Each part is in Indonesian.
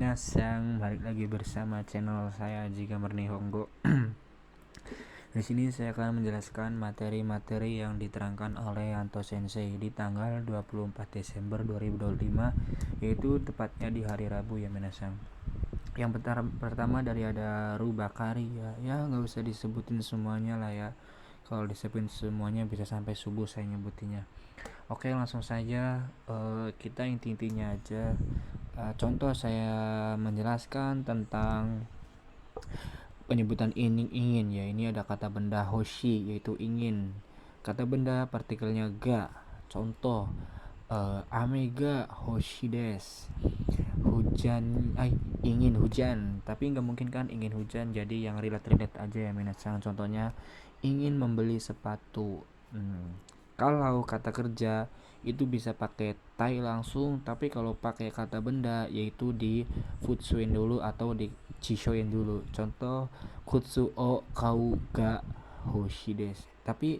Minasang, balik lagi bersama channel saya Jigamar Nihongo. Di sini saya akan menjelaskan materi-materi yang diterangkan oleh Yanto Sensei di tanggal 24 Desember 2025, yaitu tepatnya di hari Rabu ya Minasang. Yang pertama dari ada Rubakari ya nggak usah disebutin semuanya lah ya. Kalau disebutin semuanya bisa sampai subuh saya nyebutinnya. Oke, langsung saja kita inti-intinya aja. Contoh saya menjelaskan tentang penyebutan ingin ya. Ini ada kata benda hoshi yaitu ingin. Kata benda partikelnya ga. Contoh ame ga hoshi desu. Ingin hujan, tapi nggak mungkin kan ingin hujan, jadi yang relate aja ya minasang. Contohnya ingin membeli sepatu. Kalau kata kerja itu bisa pakai tai langsung, tapi kalau pakai kata benda yaitu di futsuin dulu atau di chishoin dulu. Contoh kutsu o kau ga hoshi desu. Tapi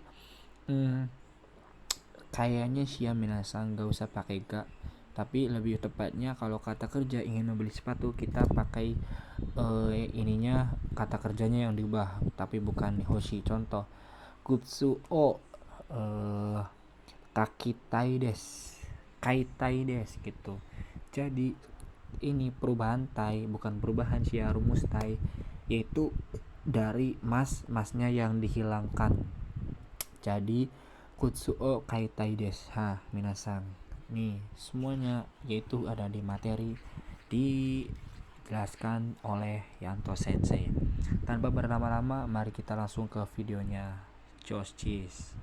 kayaknya sih ya minasang gak usah pakai ga, tapi lebih tepatnya kalau kata kerja ingin membeli sepatu kita pakai ininya kata kerjanya yang diubah tapi bukan hoshi. Contoh kutsu o kakitai des, kaitai des gitu. Jadi ini perubahan tai, bukan perubahan sih ya, rumus tai, yaitu dari masnya yang dihilangkan. Jadi kutsu o kaitai des. Minasang, nih semuanya yaitu ada di materi dijelaskan oleh Yanto Sensei. Tanpa berlama-lama, mari kita langsung ke videonya. Josh cheese.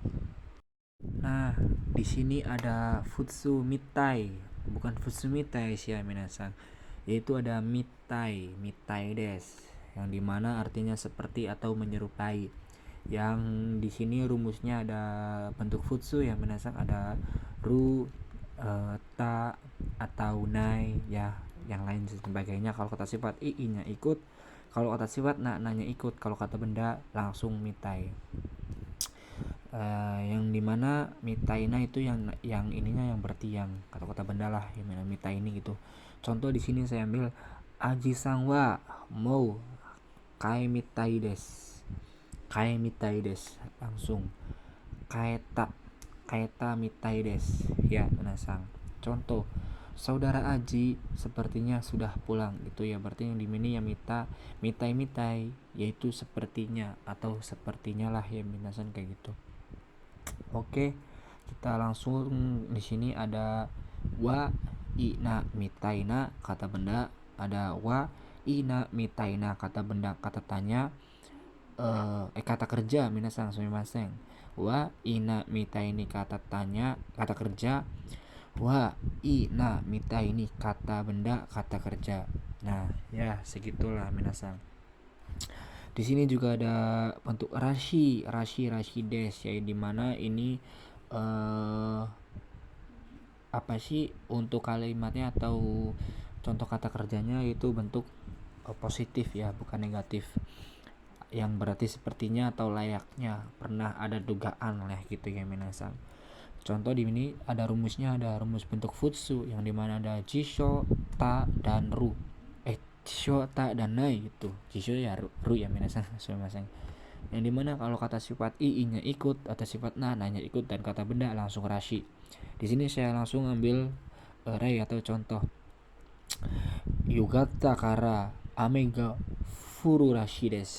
Nah, di sini ada futsu mitai, bukan futsu mitai sih ya minasang, yaitu ada mitai des, yang dimana artinya seperti atau menyerupai. Yang di sini rumusnya ada bentuk futsu yang minasang, ada ru, ta atau nai ya, yang lain sebagainya. Kalau kata sifat nya ikut, kalau kata sifat nanya ikut, kalau kata benda langsung mitai. Yang dimana mitaina itu yang ininya yang bertiang, kata-kata benda lah yang mana mita ini gitu. Contoh di sini saya ambil aji sang wa mau kai mitai des, langsung kaeta mitai des ya menasang. Contoh saudara Aji sepertinya sudah pulang gitu ya, berarti yang dimini ya mitai yaitu sepertinya atau sepertinya lah ya menasang kayak gitu. Oke, kita langsung. Di sini ada wa ina mitaina kata benda, ada wa ina mitaina kata benda, kata tanya kata kerja minasang sumimasen. Wa ina mitaini kata tanya, kata kerja. Wa ina mitaini kata benda, kata kerja. Nah, ya segitulah minasang. Di sini juga ada bentuk rashi des ya, dimana ini apa sih untuk kalimatnya atau contoh kata kerjanya itu bentuk positif ya, bukan negatif, yang berarti sepertinya atau layaknya, pernah ada dugaan lah gitu ya minasang. Contoh di sini ada rumusnya, ada rumus bentuk futsu yang dimana ada jisho, ta dan ru. Jisho, ta dan nai gitu. Jisho ya ru ya minasang, yang dimana kalau kata sifat nya ikut atau sifat nanya ikut dan kata benda langsung rashi. Di sini saya langsung ambil rei atau contoh. Yugata kara ame ga furu rashi des.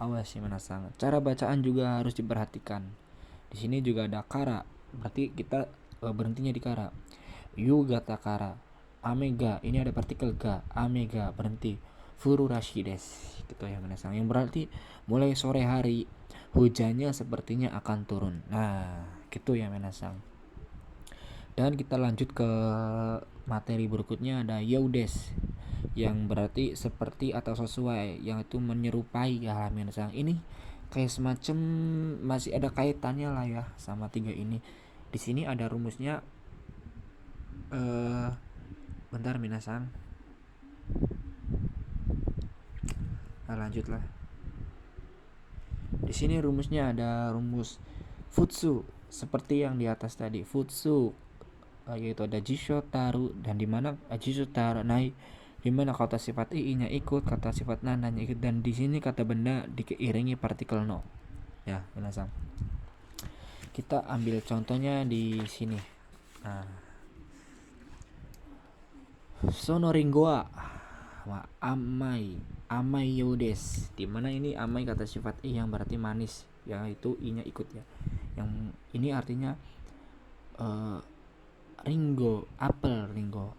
Awas sih minasang. Cara bacaan juga harus diperhatikan. Di sini juga ada kara, berarti kita berhentinya di kara. Yugata kara amega, ini ada partikel ga, amega berhenti, furu rashi des gitu ya minasang, yang berarti mulai sore hari hujannya sepertinya akan turun. Nah gitu ya minasang. Dan kita lanjut ke materi berikutnya, ada yaudes yang berarti seperti atau sesuai, yang itu menyerupai ya minasang. Ini kayak semacam masih ada kaitannya lah ya sama tiga ini. Di sini ada rumusnya, bentar minasang. Lanjutlah. Di sini rumusnya ada rumus futsu seperti yang di atas tadi. Futsu yaitu ada jisho taru, dan dimana jisho taru nai, dimana kata sifat i nya ikut, kata sifat na nya ikut, dan di sini kata benda diiringi partikel no. Ya, minasan. Kita ambil contohnya di sini. Nah, sonoringoa wa amai yodes, dimana ini amai kata sifat i yang berarti manis, yaitu i nya ikut ya. Yang ini artinya ringo,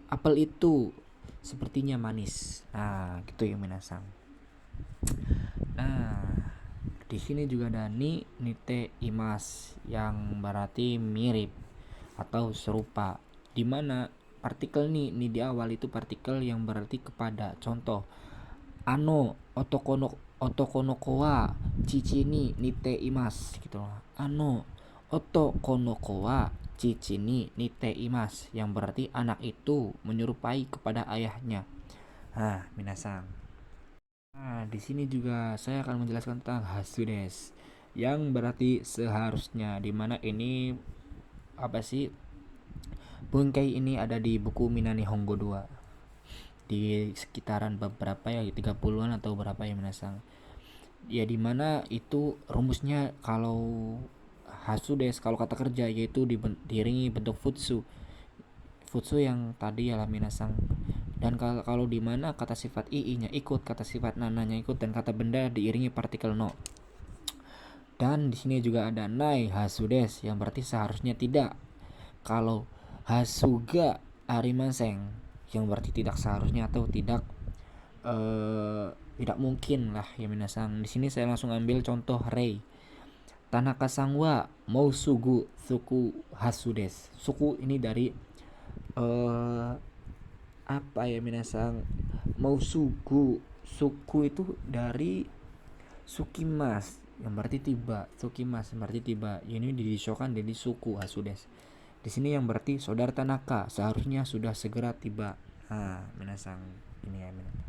apel itu sepertinya manis. Nah, gitu ya minasang. Nah, di sini juga ada ni nite imas yang berarti mirip atau serupa, dimana partikel ni di awal itu partikel yang berarti kepada. Contoh, ano otokono wa cici ni nite imas gitu. Ano otokono wa cici ni nite imas, yang berarti anak itu menyerupai kepada ayahnya. Minasang. Nah, di sini juga saya akan menjelaskan tentang hasudes, yang berarti seharusnya, dimana ini apa sih, bungkai ini ada di buku Minani Honggo 2 di sekitaran beberapa ya 30-an atau berapa ya minasang. Ya dimana itu rumusnya kalau hasudes, kalau kata kerja, yaitu diiringi bentuk futsu yang tadi ya minasang. Dan kalau di mana kata sifat ii nya ikut, kata sifat nananya ikut, dan kata benda diiringi partikel no. Dan di sini juga ada nai hasudes, yang berarti seharusnya tidak. Kalau hasuga arimaseng, yang berarti tidak seharusnya atau tidak mungkin lah ya minasang. Di sini saya langsung ambil contoh rei. Tanaka sang wa mau sugu hasudes. Suku ini dari apa ya minasang, mau suku itu dari sukimas, yang berarti tiba. Sukimas berarti tiba. Ini didishokan jadi suku hasudes. Di sini yang berarti saudara Tanaka seharusnya sudah segera tiba. Minasang ini ya minasang.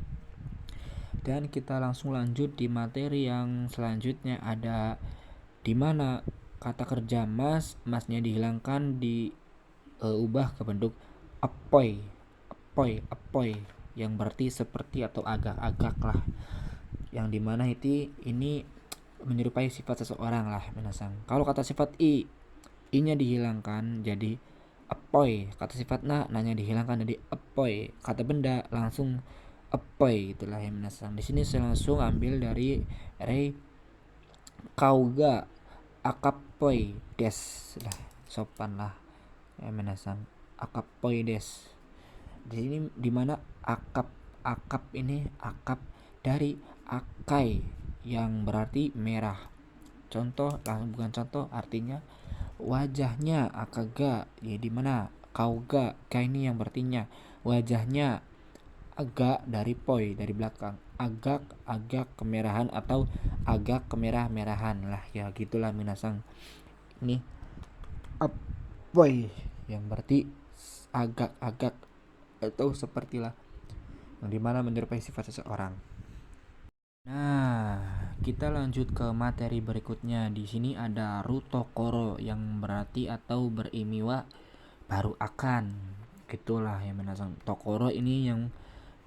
Dan kita langsung lanjut di materi yang selanjutnya, ada di mana kata kerja masnya dihilangkan, diubah ke bentuk apoy, yang berarti seperti atau agak-agak lah, yang dimana ini menyerupai sifat seseorang lah minasang. Kalau kata sifat i nya dihilangkan jadi apoy, kata sifat nanya dihilangkan jadi apoy, kata benda langsung apoy, itulah yang minasang. Di sini saya langsung ambil dari rei kauga akapoy des lah, sopan lah ya minasang, akapoy des. Di sini dimana akap ini akap dari akai, yang berarti merah. Contoh bukan contoh, artinya wajahnya akaga, ya dimana kauga ini yang berartinya wajahnya agak dari poi, dari belakang, agak kemerahan atau agak kemerah-merahan lah ya, gitulah minasang. Ini apoy yang berarti agak atau sepertilah, yang dimana menyerupai sifat seseorang. Nah, kita lanjut ke materi berikutnya. Di sini ada rutokoro, yang berarti atau berimiwa baru akan, gitulah ya minasang. Tokoro ini yang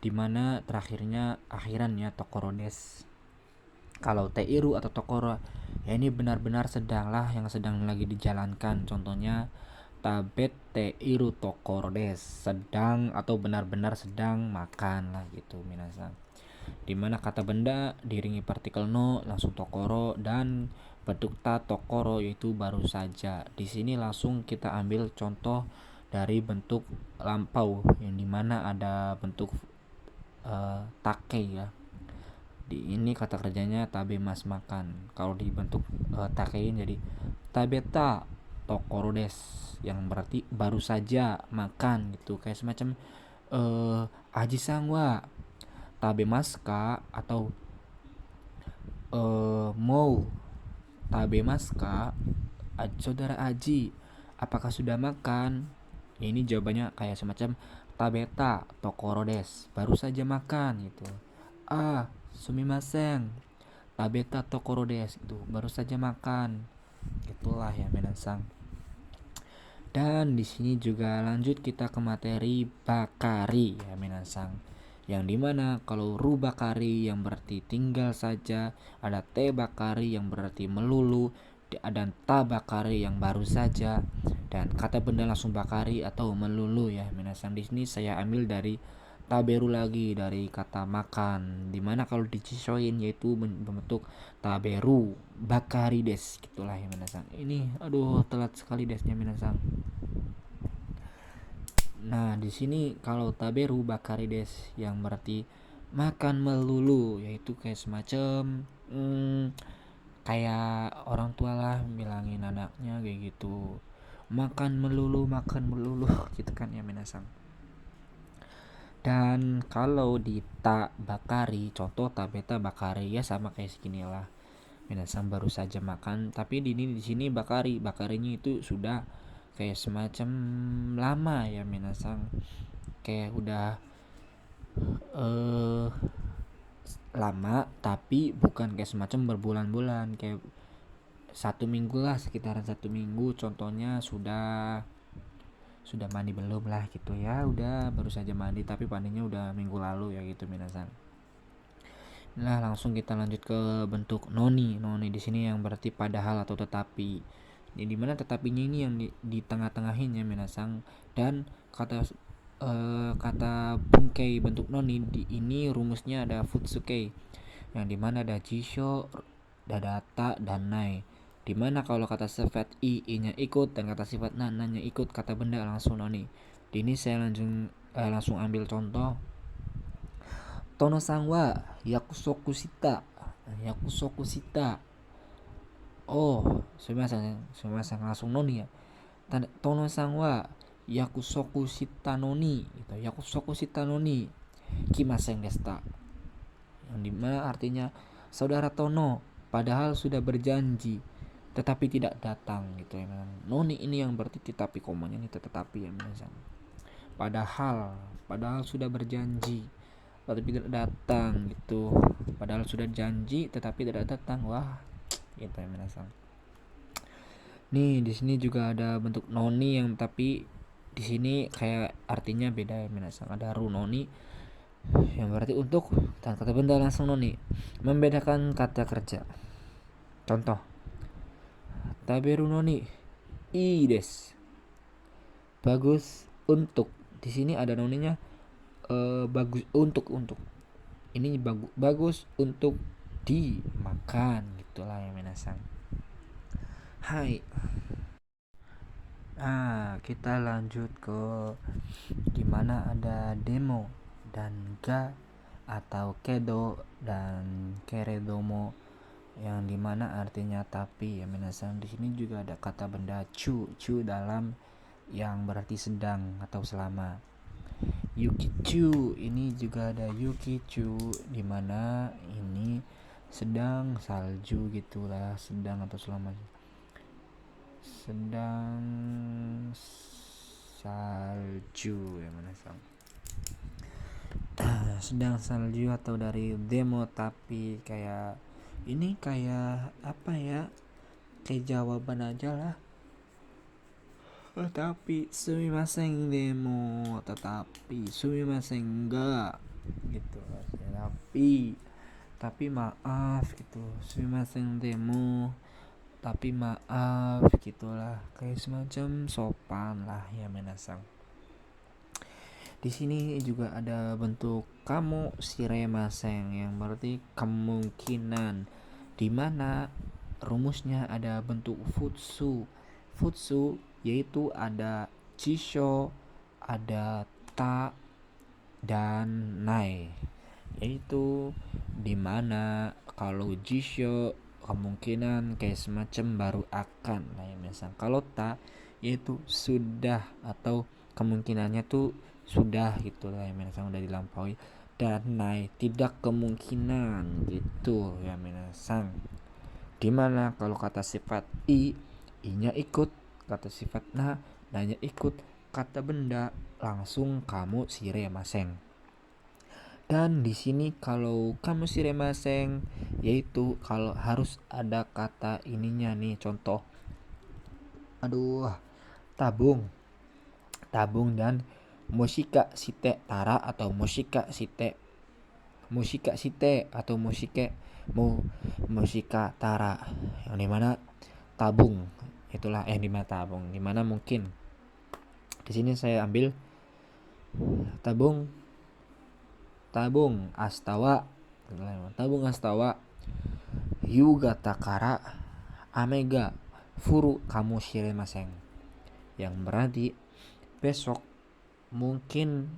dimana terakhirnya akhiran ya, tokoro des. Kalau teiru atau tokoro ya ini benar-benar sedang lah, yang sedang lagi dijalankan. Contohnya tabet teiru tokoro des, sedang atau benar-benar sedang makan lah gitu minasang. Dimana kata benda diiringi partikel no langsung tokoro, dan bentuk ta tokoro yaitu baru saja. Di sini langsung kita ambil contoh dari bentuk lampau, yang dimana ada bentuk take ya. Di ini kata kerjanya tabe mas makan. Kalau dibentuk takein jadi tabeta tokoro des, yang berarti baru saja makan gitu, kayak semacam aji sangwa tabe maska, atau mau tabe maska, saudara Aji apakah sudah makan. Ya, ini jawabannya kayak semacam tabeta tokoro des, baru saja makan gitu. Sumimasen tabeta tokoro des, itu baru saja makan, itulah ya minasang. Dan di sini juga lanjut kita ke materi bakari ya minasang. Yang dimana kalau ru bakari yang berarti tinggal saja, ada te bakari yang berarti melulu, ada ta bakari yang baru saja, dan kata benda langsung bakari atau melulu ya minasang. Di sini saya ambil dari taberu lagi dari kata makan, dimana kalau dicisoin yaitu berbentuk taberu bakari des gitulah ya minasang. Ini aduh telat sekali desnya minasang. Nah, di sini kalau taberu bakari des yang berarti makan melulu, yaitu kayak semacam kayak orang tua lah bilangin anaknya kayak gitu. Makan melulu gitu kan ya minasang. Dan kalau di ta bakari, contoh tabeta bakari ya sama kayak segini lah. Minasang baru saja makan, tapi di sini bakarinya itu sudah kayak semacam lama ya minasang. Kayak udah eh lama tapi bukan kayak semacam berbulan-bulan, kayak 1 minggu lah, sekitaran 1 minggu contohnya sudah mandi belum lah gitu ya, udah baru saja mandi tapi mandinya udah minggu lalu ya gitu minasang. Nah langsung kita lanjut ke bentuk noni di sini yang berarti padahal atau tetapi. Jadi dimana tetapinya ini yang di tengah-tengahinnya minasang, dan kata bungkei bentuk noni di ini rumusnya ada futsuke yang dimana ada jisho, dadata, dan nai. Dimana kalau kata sifat i nya ikut dan kata sifat na nya ikut, kata benda langsung noni. Di ini saya langsung ambil contoh. Tono-san wa yakusoku shita. Oh, sumimasen langsung noni ya. Tono-san wa yakusoku shita noni gitu. Yakusoku shita noni kimasen desta. Yang dimana artinya saudara Tono padahal sudah berjanji tetapi tidak datang gitu ya. Noni ini yang berarti tetapi, komanya ini tetapi ya minasang. Padahal sudah berjanji tetapi tidak datang gitu. Padahal sudah janji tetapi tidak datang. Wah, gitu ya minasang. Nih di sini juga ada bentuk noni yang tapi di sini kayak artinya beda ya minasang. Ada ru noni yang berarti untuk dan kata benda langsung noni, membedakan kata kerja. Contoh, taberu noni ii desu, bagus untuk. Di sini ada noninya bagus untuk. Ini bagus untuk dimakan gitulah ya minasang. Hai. Kita lanjut ke dimana ada demo dan ga atau kedo dan keredomo yang dimana artinya tapi ya minasang. Di sini juga ada kata benda cu dalam yang berarti sedang atau selama. Yukichu, ini juga ada yukichu dimana ini sedang salju gitulah, sedang atau selama, sedang salju ya minasang. Sedang salju atau dari demo tapi kayak ini kayak apa ya, kayak jawaban aja lah. Tapi sumimasen demo, tetapi sumimasen enggak gitu. Tapi maaf gitu. Sumimasen demo, tapi maaf gitulah, kayak semacam sopan lah ya minasang. Di sini juga ada bentuk kamo shiremasen yang berarti kemungkinan, dimana rumusnya ada bentuk futsu yaitu ada jisho, ada ta, dan nai. Yaitu dimana kalau jisho kemungkinan kayak semacam baru akan lah ya misal. Kalau ta yaitu sudah atau kemungkinannya tuh sudah gitu lah ya minasang, udah dilampaui. Dan nai tidak kemungkinan gitu ya minasang. Dimana kalau kata sifat i nya ikut, kata sifat na nya ikut, kata benda langsung kamu shiremasen. Dan di sini kalau kamu shiremasen yaitu kalau harus ada kata ininya nih, contoh tabung, tabung dan musika site tara atau musika site atau musika tara, yang dimana tabung itulah dimana tabung, dimana mungkin di sini saya ambil tabung astawa, yuga takara amega furu kamu shiremasen, yang berarti besok mungkin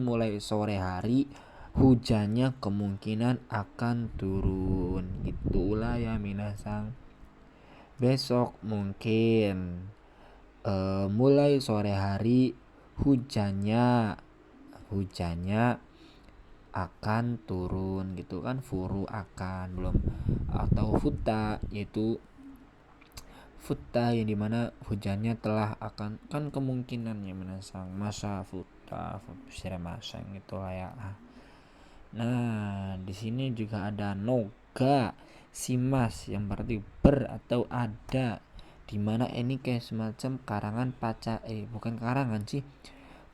mulai sore hari hujannya kemungkinan akan turun. Itulah ya minasang. Besok mungkin mulai sore hari hujannya akan turun gitu kan, furu akan, belum atau futa, yaitu futa yang dimana hujannya telah akan, kan kemungkinannya menasang masa futa masang gitu lah ya. Nah di sini juga ada noga simas yang berarti atau ada, dimana ini kayak semacam karangan bukan karangan sih,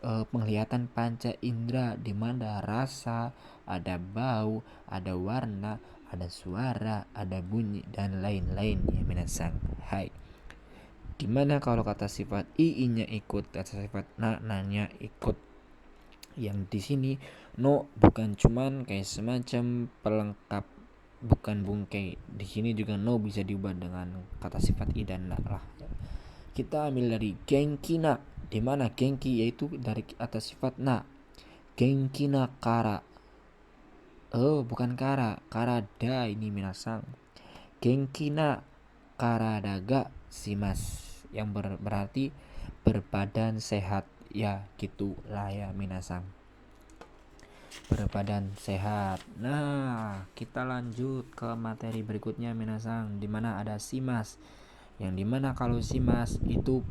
penglihatan panca indera, dimana rasa, ada bau, ada warna, ada suara, ada bunyi dan lain-lain ya minasang. Hai. Dimana kalau kata sifat nya ikut, kata sifat nanya ikut. Yang di sini no bukan cuman kayak semacam pelengkap, bukan bungkai. Di sini juga no bisa diubah dengan kata sifat i dan na lah. Kita ambil dari genkina, dimana genki yaitu dari atas sifat na. Genkina kara, bukan kara da ini minasang. Genkina karadaga simas, yang berarti berbadan sehat ya, gitulah ya minasang, berbadan sehat. Nah kita lanjut ke materi berikutnya minasang, dimana ada simas, yang dimana kalau simas itu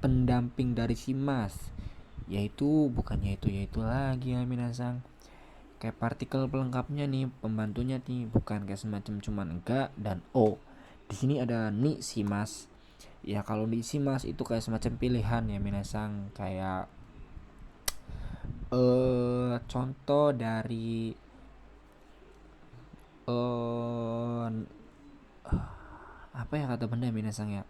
pendamping dari simas, yaitu yaitu lagi ya minasang, kayak partikel pelengkapnya nih, pembantunya nih, bukan kayak semacam cuman ga dan o. Di sini ada ni simas. Ya kalau di simas itu kayak semacam pilihan ya minasang, kayak contoh dari apa ya kata benda minasang ya,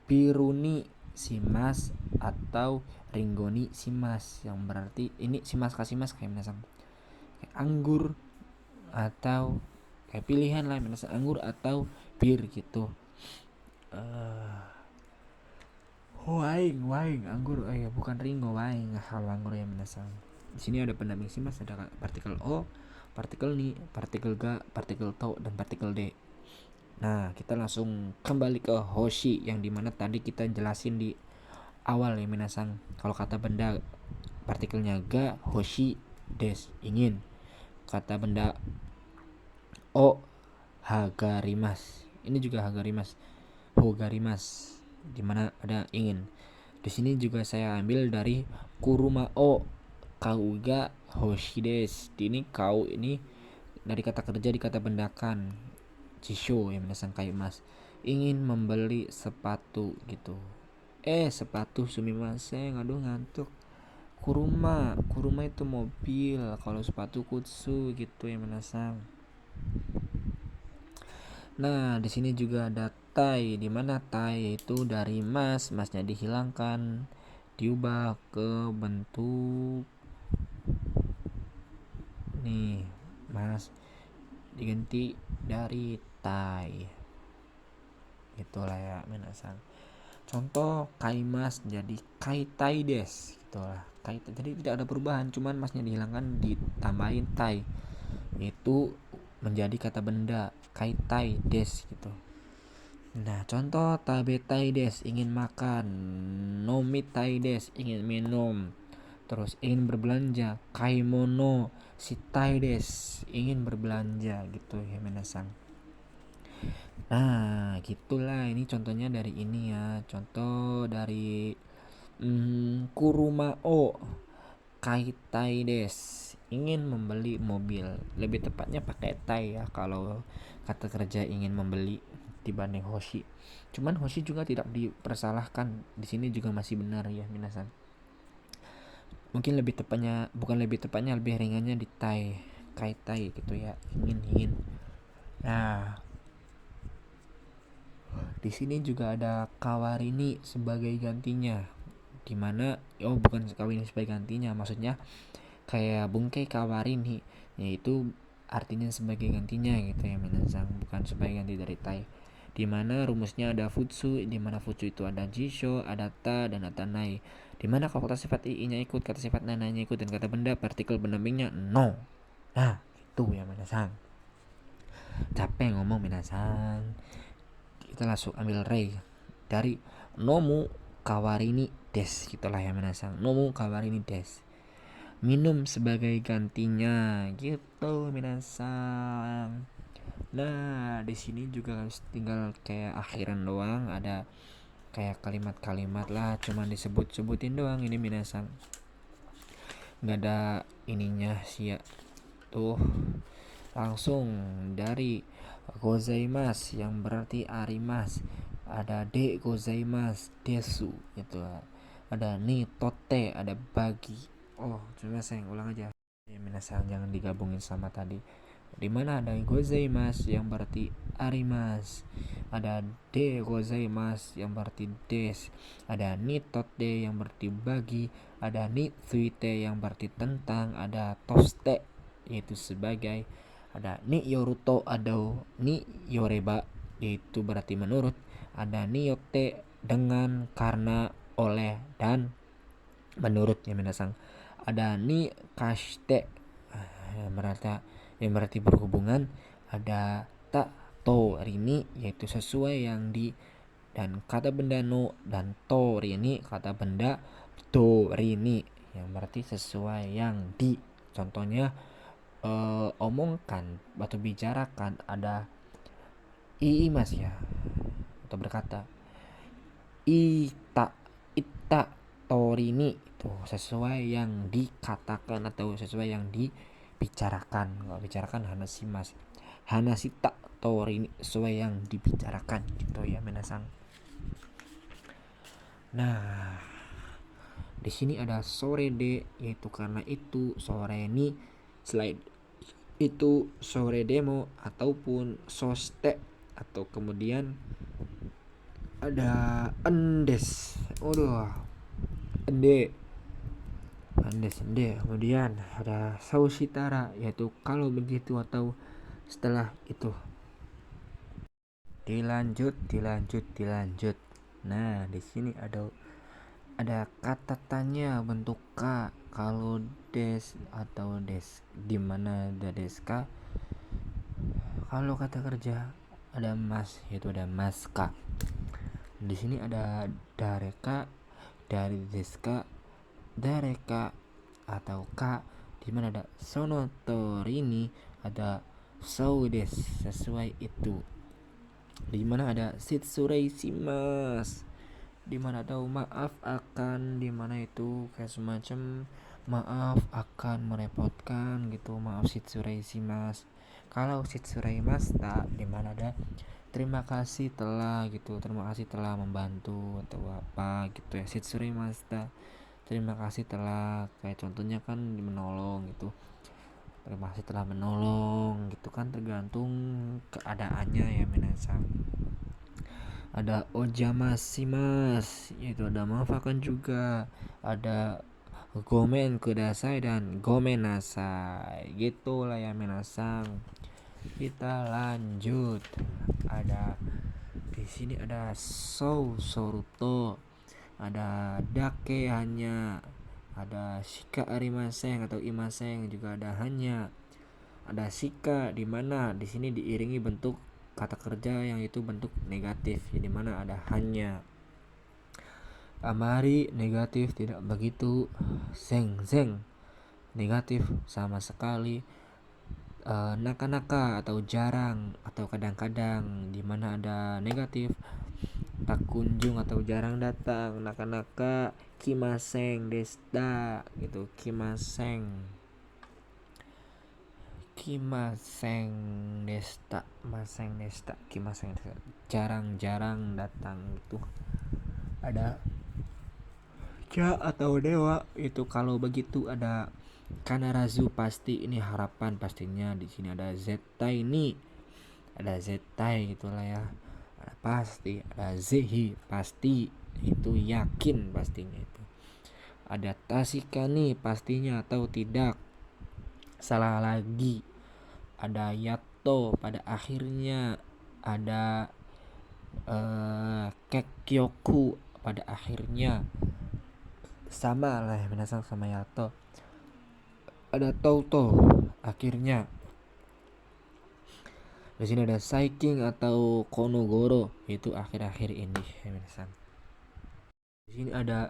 biruni simas atau ringgoni simas, yang berarti ini simas kasimas kayak minasang, kayak anggur atau kayak pilihan lah minasang, anggur atau bir gitu. Waing anggur, ya bukan ringo, waing hal anggur ya minasang. Di sini ada pendamping simas, ada partikel o, partikel ni, partikel ga, partikel to, dan partikel d. Nah kita langsung kembali ke hoshi, yang dimana tadi kita jelasin di awal ya minasang. Kalau kata benda partikelnya ga, hoshi des, ingin. Kata benda o, hagarimas, ini juga hogarimas, dimana ada ingin. Di sini juga saya ambil dari kuruma o, kau ga hoshi des. Ini kau ini dari kata kerja di kata bendakan jisho yang minasang, kayu mas, ingin membeli sepatu gitu. Sepatu sumimasen, aduh ngantuk. Kuruma itu mobil, kalau sepatu kutsu gitu ya minasang. Nah, di sini juga ada tai, di mana tai itu dari masnya dihilangkan, diubah ke bentuk nih, mas diganti dari tai. Itulah ya minasang. Contoh kaimas jadi kaitai des, gitulah. Jadi tidak ada perubahan, cuman masnya dihilangkan ditambahin tai. Itu menjadi kata benda kaitai des gitu. Nah contoh tabetai des, ingin makan, nomitai des, ingin minum, terus ingin berbelanja, kaimono shitai des, ingin berbelanja gitu ya minasang. Nah gitulah, ini contohnya dari ini ya, contoh dari kuruma o kaitai des, ingin membeli mobil, lebih tepatnya pakai tai ya kalau kata kerja ingin membeli dibanding Hoshi. Cuman Hoshi juga tidak dipersalahkan, di sini juga masih benar ya minasan. Mungkin lebih tepatnya lebih ringannya di tai, kai tai gitu ya, ingin. Nah, di sini juga ada Kawarini sebagai gantinya, dimana bukan Kawarini sebagai gantinya, maksudnya kayak bungkai Kawarini, yaitu artinya sebagai gantinya gitu ya minasan, bukan sebagai ganti dari tai. Dimana rumusnya ada futsu, dimana futsu itu ada jisho, ada ta, dan ada nai. Dimana kalau kata sifat ii-nya ikut, kata sifat nananya ikut, dan kata benda partikel pendampingnya no. Nah itu ya minasan, capek ngomong minasan. Kita langsung ambil rei dari nomu kawarini des, gitulah ya minasan, nomu kawarini des, minum sebagai gantinya gitu minasan. Nah di sini juga tinggal kayak akhiran doang, ada kayak kalimat-kalimat lah, cuman disebut-sebutin doang ini minasan, nggak ada ininya sih ya. Tuh langsung dari gozaimas yang berarti arimas, ada de gozaimas desu gitu, ada ni tote, ada bagi. Coba saya ulang aja ya minasan, jangan digabungin sama tadi. Dimana ada gozaimasu yang berarti arimas, ada de gozaimasu yang berarti des, ada ni totte yang berarti bagi, ada ni tsuite yang berarti tentang, ada toste yaitu sebagai, ada ni yoruto atau ni yoreba yaitu berarti menurut, ada ni yote dengan, karena, oleh, dan menurut ya minasang, ada ni kashite yang berarti berhubungan, ada ta to rini yaitu sesuai yang di, dan kata benda no dan to rini kata benda do rini yang berarti sesuai yang di. Contohnya omongkan atau bicarakan, ada iimas ya, atau berkata ita torini itu sesuai yang dikatakan atau sesuai yang dibicarakan. Kalau bicarakan hanashita torini sesuai yang dibicarakan gitu ya minasang. Nah di sini ada sore de, yaitu karena itu, sore ni selain itu, sore demo, ataupun soste, atau kemudian ada endes, ende, kemudian ada saushitara, yaitu kalau begitu atau setelah itu. Dilanjut. Nah di sini ada kata tanya bentuk ka, kalau des atau des, dimana ada deska. Kalau kata kerja ada mas, yaitu ada maska. Di sini ada dareka, dari deska, dareka atau ka, dimana ada sonotorini, ada soudes sesuai itu, dimana ada shitsurei shimasu, dimana ada maaf akan, dimana itu kayak semacam maaf akan merepotkan gitu, maaf shitsurei shimasu. Kalau shitsurei masta, dimana ada terima kasih telah gitu, terima kasih telah membantu atau apa gitu ya, shitsurei masta, terima kasih telah, kayak contohnya kan menolong gitu, terima kasih telah menolong gitu kan, tergantung keadaannya ya minasan. Ada ojamasimas, yaitu ada maaf akan juga, ada gomen kudasai dan gomen nasai gitulah ya minasan. Kita lanjut. Ada di sini ada soruto, ada dake hanya, ada shika arimaseng atau imaseng, juga ada hanya, ada shika, di mana di sini diiringi bentuk kata kerja yang itu bentuk negatif, di mana ada hanya. Amari negatif, tidak begitu. Zeng negatif, sama sekali. Naka-naka atau jarang atau kadang-kadang, di mana ada negatif. Tak kunjung atau jarang datang, naka-naka kimaseng desta gitu, kimaseng. Kimaseng desta, maseng desta, kimaseng desta, jarang-jarang datang itu. Ada ja atau dewa itu kalau begitu ada kanarazu, pasti ini harapan pastinya. Di sini ada zetai ini, ada zetai gitulah ya, ada pasti, ada zehi pasti, itu yakin pastinya itu. Ada tasika nih pastinya atau tidak, salah lagi. Ada yato pada akhirnya, ada kekyoku pada akhirnya, sama lah ya minasang sama yato. Ada touto akhirnya. Di sini ada saiking atau konogoro, itu akhir-akhir ini ya minasang. Di sini ada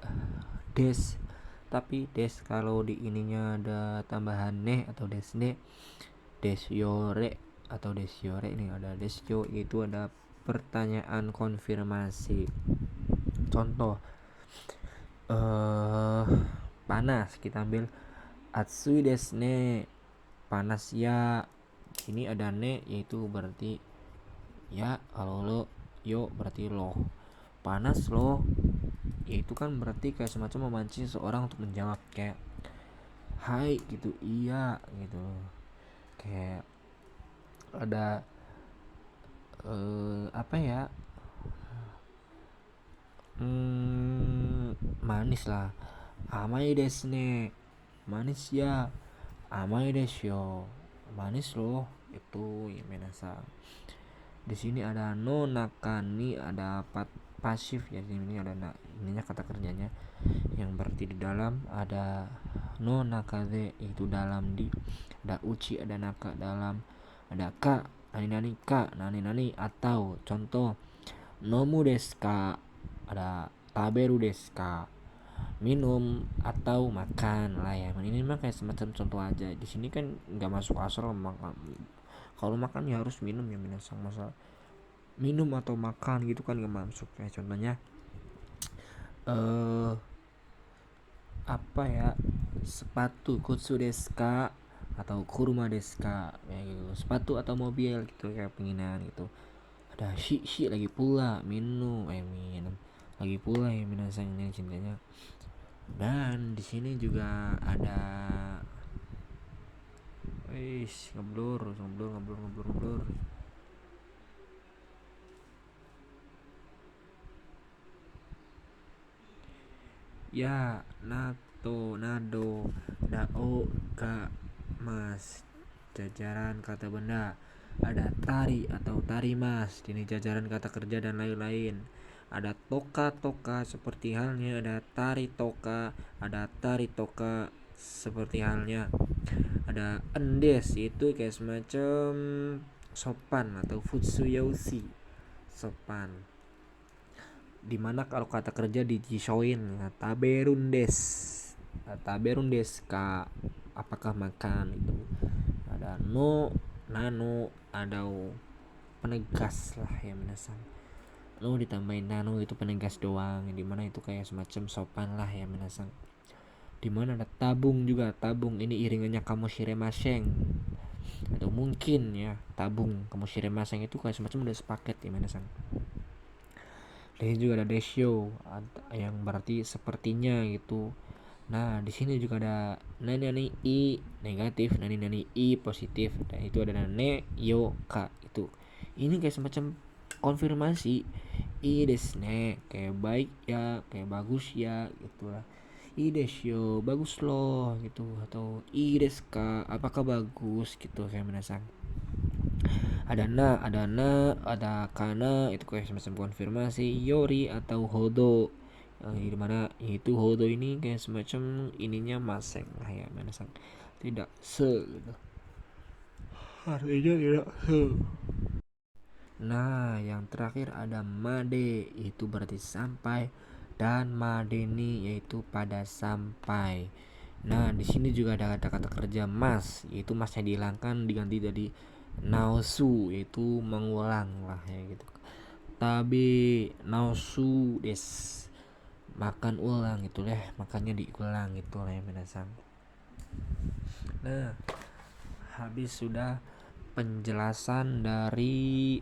des, tapi des kalau di ininya ada tambahan ne atau desne, desyore atau desyore. Ini ada desyo, itu ada pertanyaan konfirmasi. Contoh panas, kita ambil atsui desne, panas ya. Ini ada ne, yaitu berarti ya. Kalau lo yo berarti lo, panas lo, yaitu kan berarti kayak semacam memancing seorang untuk menjawab kayak hai gitu, iya gitu. Kayak ada apa ya, manis lah, amai desu ne, manis ya, amai desu yo, manis loh itu ya minasang. Di sini ada no nakani, ada pasif ya. Di sini ada ininya kata kerjanya yang berarti di dalam. Ada no nakaze, itu dalam di. Ada uchi, ada naka dalam. Ada ka, nani nani ka, nani nani atau. Contoh nomu desu ka, ada taberu desu ka, minum atau makan lah ya. Ini mah kayak semacam contoh aja. Di sini kan nggak masuk asal makan. Kalau makan ya harus minum ya minasang, masa minum atau makan gitu kan gak masuk. Kayak contohnya apa ya, sepatu kutsu desu ka atau kuruma desu ka ya gitu, sepatu atau mobil gitu kayak penginan gitu. Ada shi lagi pula, minum lagi pula ya minasang ini cintanya. Dan di sini juga ada ngeblur ya, nato, nado, dao, ka, mas, jajaran kata benda. Ada tari atau tarimas, ini jajaran kata kerja dan lain-lain. Ada toka seperti halnya, ada tari toka, ada tari toka seperti halnya. Ada endes, itu kayak semacam sopan atau futsuyoshi, sopan. Dimana kalau kata kerja di jishoin, taberun des ka, apakah makan itu. Ada no, nano, ada penegas lah ya minasang. No ditambahin nano, itu penegas doang, dimana itu kayak semacam sopan lah ya minasang. Dimana ada tabung juga, tabung ini iringannya kamu shiremasheng, atau mungkin ya tabung kamu shiremasheng itu kayak semacam udah sepaket ya minasang. Dan juga ada desyo yang berarti sepertinya gitu. Nah di sini juga ada nani nani i negatif, nani nani i positif, dan itu ada nane yo ka itu. Ini kayak semacam konfirmasi. I desne, kayak baik ya, kayak bagus ya gitulah. I desyo, bagus loh gitu. Atau i deska, apakah bagus gitu kayak menasang. Ada ada kana, itu kayak semacam konfirmasi. Yori atau hodo, yang dimana itu hodo ini kayak semacam ininya maseng lah ya minasang, tidak se gitu, artinya tidak se. Nah yang terakhir ada made, itu berarti sampai, dan madeni yaitu pada sampai. Nah di sini juga ada kata-kata kerja mas, yaitu masnya dihilangkan diganti dari naosu, yaitu mengulang lah ya gitu. Tabe naosu des, makan ulang gitu lah, makannya diulang gitu lah ya minasang. Nah habis sudah penjelasan dari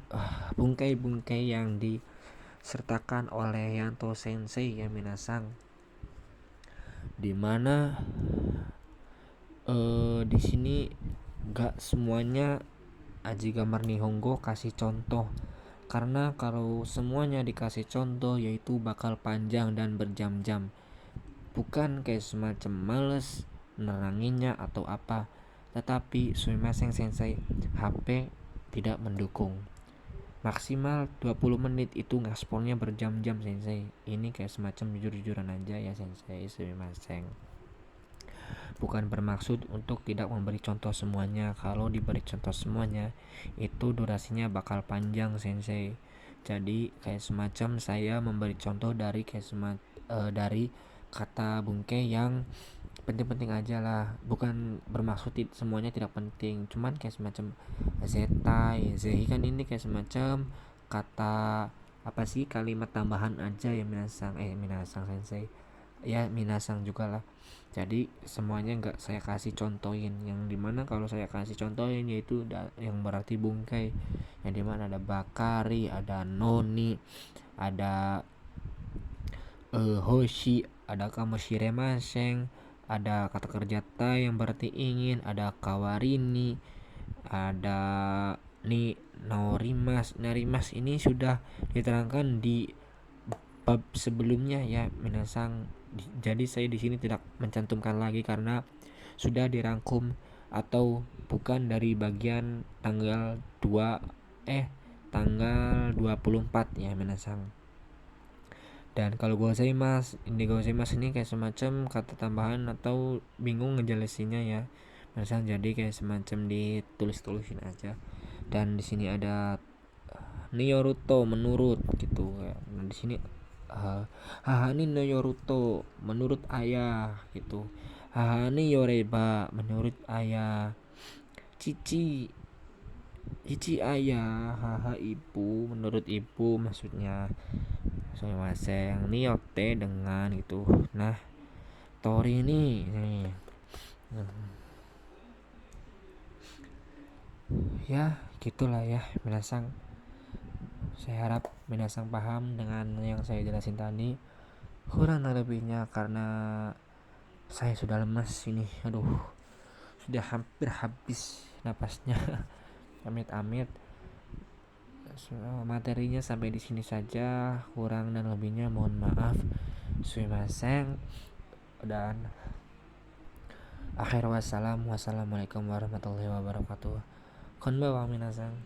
bungkai-bungkai yang disertakan oleh Yanto Sensei ya minasang, dimana di sini gak semuanya Aji Gambar Nihongo kasih contoh, karena kalau semuanya dikasih contoh yaitu bakal panjang dan berjam-jam, bukan kayak semacam males neranginnya atau apa, tetapi Sumimasen Sensei HP tidak mendukung. Maksimal 20 menit itu ngaspolnya berjam-jam Sensei. Ini kayak semacam jujur-jujuran aja ya Sensei, Sumimasen. Bukan bermaksud untuk tidak memberi contoh semuanya. Kalau diberi contoh semuanya itu durasinya bakal panjang Sensei. Jadi kayak semacam saya memberi contoh dari dari kata bungkai yang penting-penting aja lah, bukan bermaksud semuanya tidak penting, cuman kayak semacam zetai, zehi kan ini kayak semacam kata apa sih, kalimat tambahan aja ya minasang Sensei ya, minasang juga lah. Jadi semuanya nggak saya kasih contohin, yang dimana kalau saya kasih contohin yaitu yang berarti bungkai, yang dimana ada bakari, ada noni, ada hoshi, ada kamoshiremasen, ada kata kerja ta yang berarti ingin, ada kawarini, ada ni narimas ini sudah diterangkan di bab sebelumnya ya minasang. Jadi saya di sini tidak mencantumkan lagi karena sudah dirangkum atau bukan dari bagian tanggal 24 ya minasang. Dan kalau gozaimasu ini kayak semacam kata tambahan atau bingung ngejelasinnya ya minasang, jadi kayak semacam ditulis-tulisin aja. Dan di sini ada Nyoruto menurut gitu ya. Nah di sini Hahani no Yoruto menurut ayah gitu. Hahani yoreba menurut ayah. Cici ayah, haha ibu menurut ibu maksudnya. Sumimasen niote dengan gitu. Nah Tori ini nih ya gitulah ya minasang. Saya harap minasang paham dengan yang saya jelasin tadi, kurang lebihnya karena saya sudah lemas ini, aduh sudah hampir habis napasnya. Amit-amit. Materinya sampai di sini saja, kurang dan lebihnya mohon maaf. Sumimasen. Dan akhir wassalamualaikum warahmatullahi wabarakatuh. Konbawa minasan.